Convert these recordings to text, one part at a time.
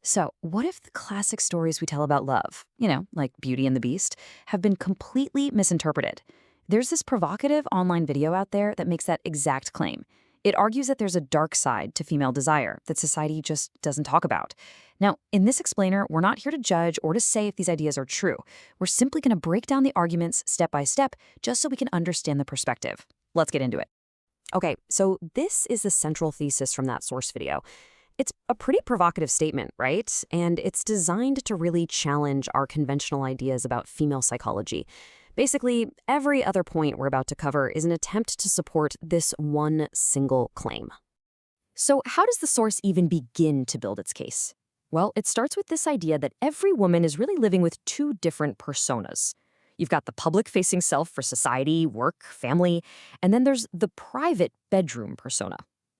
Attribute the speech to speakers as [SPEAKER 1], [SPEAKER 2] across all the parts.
[SPEAKER 1] So, what if the classic stories we tell about love, like Beauty and the Beast, have been completely misinterpreted? There's this provocative online video out there that makes that exact claim. It argues that there's a dark side to female desire that society just doesn't talk about. Now, in this explainer, we're not here to judge or to say if these ideas are true. We're simply going to break down the arguments step by step just so we can understand the perspective. Let's get into it.
[SPEAKER 2] Okay, so this is the central thesis from that source video. It's a pretty provocative statement, right? And it's designed to really challenge our conventional ideas about female psychology. Basically, every other point we're about to cover is an attempt to support this one single claim. So how does the source even begin to build its case? Well, it starts with this idea that every woman is really living with two different personas. You've got the public-facing self for society, work, family, and then there's the private bedroom persona.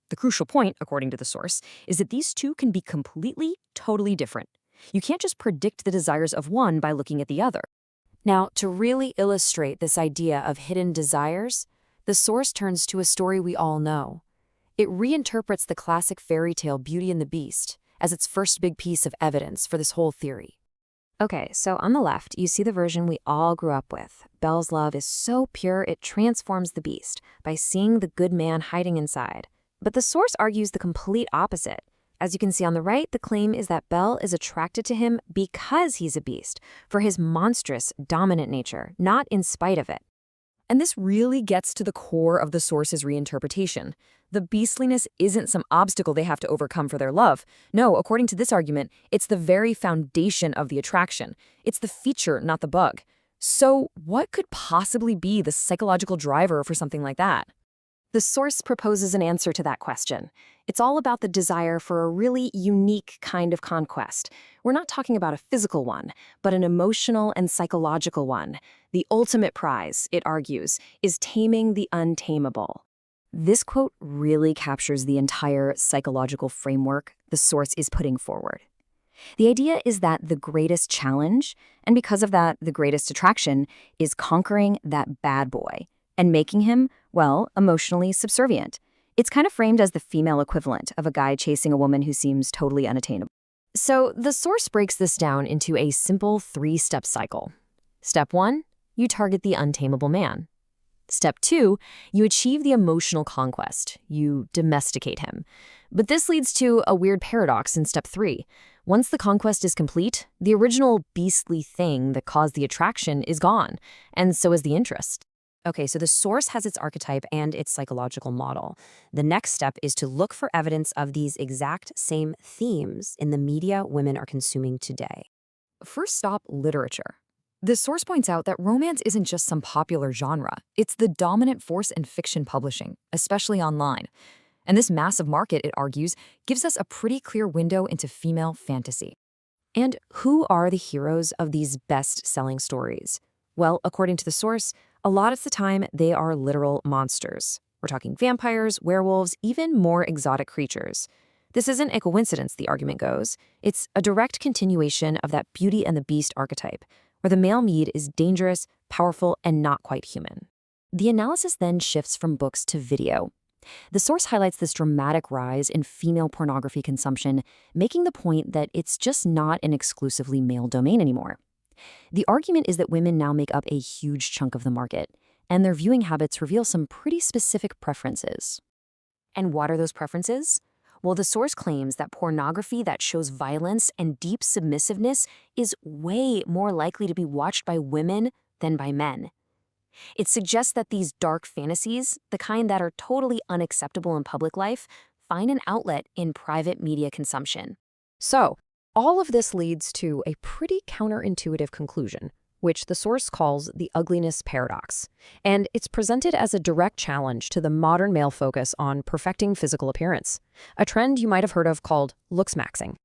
[SPEAKER 2] The crucial point, according to the source, is that these two can be completely, totally different. You can't just predict the desires of one by looking at the other. Now, to really illustrate this idea of hidden desires, the source turns to a story we all know. It reinterprets the classic fairy tale Beauty and the Beast as its first big piece of evidence for this whole theory. Okay, so on the left, you see the version we all grew up with. Belle's love is so pure it transforms the beast by seeing the good man hiding inside. But the source argues the complete opposite. As you can see on the right, the claim is that Belle is attracted to him because he's a beast, for his monstrous, dominant nature, not in spite of it. And this really gets to the core of the source's reinterpretation. The beastliness isn't some obstacle they have to overcome for their love. No, according to this argument, it's the very foundation of the attraction. It's the feature, not the bug. So what could possibly be the psychological driver for something like that? The source proposes an answer to that question. It's all about the desire for a really unique kind of conquest. We're not talking about a physical one, but an emotional and psychological one. The ultimate prize, it argues, is taming the untamable. This quote really captures the entire psychological framework the source is putting forward. The idea is that the greatest challenge, and because of that, the greatest attraction, is conquering that bad boy and making him, well, emotionally subservient. It's kind of framed as the female equivalent of a guy chasing a woman who seems totally unattainable. So the source breaks this down into a simple three-step cycle. Step 1, you target the untamable man. Step 2, you achieve the emotional conquest. You domesticate him. But this leads to a weird paradox in step 3. Once the conquest is complete, the original beastly thing that caused the attraction is gone, and so is the interest. Okay, so the source has its archetype and its psychological model. The next step is to look for evidence of these exact same themes in the media women are consuming today. First stop, literature. The source points out that romance isn't just some popular genre. It's the dominant force in fiction publishing, especially online. And this massive market, it argues, gives us a pretty clear window into female fantasy. And who are the heroes of these best-selling stories? Well, according to the source, a lot of the time they are literal monsters. We're talking vampires, werewolves, even more exotic creatures. This isn't a coincidence, the argument goes. It's a direct continuation of that Beauty and the Beast archetype, where the male lead is dangerous, powerful, and not quite human. The analysis then shifts from books to video. The source highlights this dramatic rise in female pornography consumption, making the point that it's just not an exclusively male domain anymore. The argument is that women now make up a huge chunk of the market, and their viewing habits reveal some pretty specific preferences. And what are those preferences? Well, the source claims that pornography that shows violence and deep submissiveness is way more likely to be watched by women than by men. It suggests that these dark fantasies, the kind that are totally unacceptable in public life, find an outlet in private media consumption. So, all of this leads to a pretty counterintuitive conclusion, which the source calls the ugliness paradox. And it's presented as a direct challenge to the modern male focus on perfecting physical appearance, a trend you might have heard of called looks-maxing.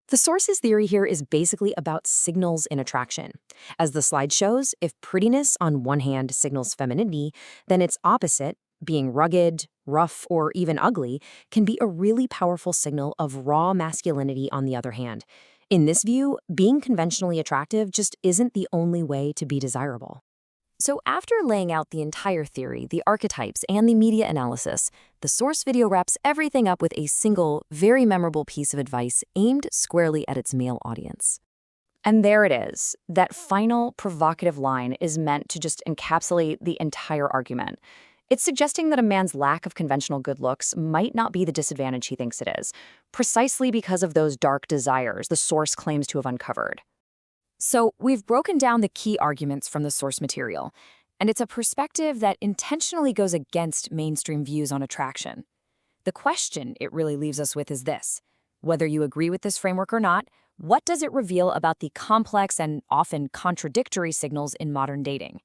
[SPEAKER 2] The source's theory here is basically about signals in attraction. As the slide shows, if prettiness on one hand signals femininity, then its opposite, being rugged, rough, or even ugly, can be a really powerful signal of raw masculinity on the other hand. In this view, being conventionally attractive just isn't the only way to be desirable. So after laying out the entire theory, the archetypes, and the media analysis, the source video wraps everything up with a single, very memorable piece of advice aimed squarely at its male audience.
[SPEAKER 1] And there it is. That final provocative line is meant to just encapsulate the entire argument. It's suggesting that a man's lack of conventional good looks might not be the disadvantage he thinks it is, precisely because of those dark desires the source claims to have uncovered. So we've broken down the key arguments from the source material, and it's a perspective that intentionally goes against mainstream views on attraction. The question it really leaves us with is this: whether you agree with this framework or not, what does it reveal about the complex and often contradictory signals in modern dating?